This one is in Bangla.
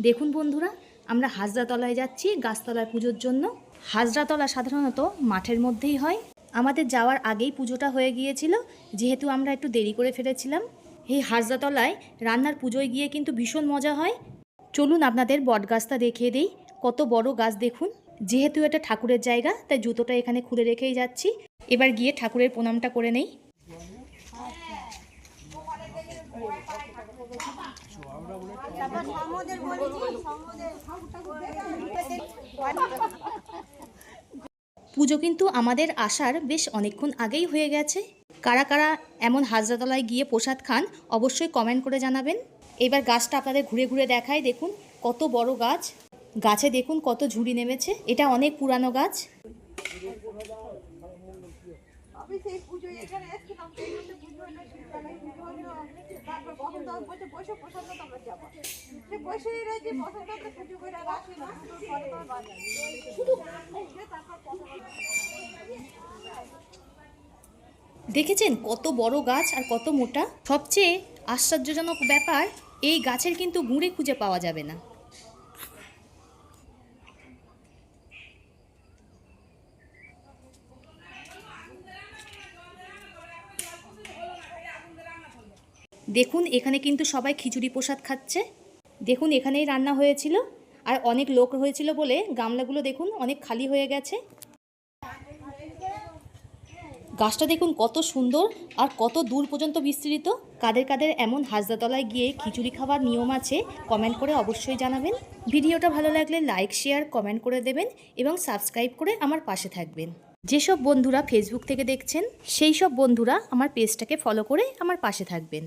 দেখুন বন্ধুরা, আমরা হাজরাতলায় যাচ্ছি গাছতলায় পুজোর জন্য। হাজরাতলা সাধারণত মাঠের মধ্যেই হয়। আমাদের যাওয়ার আগেই পুজোটা হয়ে গিয়েছিল, যেহেতু আমরা একটু দেরি করে ফেলেছিলাম। এই হাজরাতলায় রান্নার পুজোয় গিয়ে কিন্তু ভীষণ মজা হয়। চলুন আপনাদের বট গাছটা দেখিয়ে দেই। কত বড় গাছ দেখুন। যেহেতু এটা ঠাকুরের জায়গা, তাই জুতোটা এখানে খুলে রেখেই যাচ্ছি। এবার গিয়ে ঠাকুরের প্রণামটা করে নেই। পুজো কিন্তু আমাদের আসার বেশ অনেকক্ষণ আগেই হয়ে গেছে। কারা কারা এমন হাজরাতলায় গিয়ে প্রসাদ খান অবশ্যই কমেন্ট করে জানাবেন। এবার গাছটা আপনাদের ঘুরে ঘুরে দেখায়। দেখুন কত বড় গাছ। গাছে দেখুন কত ঝুড়ি নেমেছে। এটা অনেক পুরানো গাছ। দেখেছেন কত বড় গাছ আর কত মোটা। সবচেয়ে আশ্চর্যজনক ব্যাপার, এই গাছের কিন্তু গুঁড়ে খুঁজে পাওয়া যাবে না। দেখুন এখানে কিন্তু সবাই খিচুড়ি প্রসাদ খাচ্ছে। দেখুন এখানেই রান্না হয়েছিল, আর অনেক লোক হয়েছিল বলে গামলাগুলো দেখুন অনেক খালি হয়ে গেছে। গাছটা দেখুন কত সুন্দর আর কত দূর পর্যন্ত বিস্তৃত। কাদের কাদের এমন হাজরাতলায় গিয়ে খিচুড়ি খাওয়ার নিয়ম আছে কমেন্ট করে অবশ্যই জানাবেন। ভিডিওটা ভালো লাগলে লাইক শেয়ার কমেন্ট করে দেবেন এবং সাবস্ক্রাইব করে আমার পাশে থাকবেন। যেসব বন্ধুরা ফেসবুক থেকে দেখছেন সেই সব বন্ধুরা আমার পেজটাকে ফলো করে আমার পাশে থাকবেন।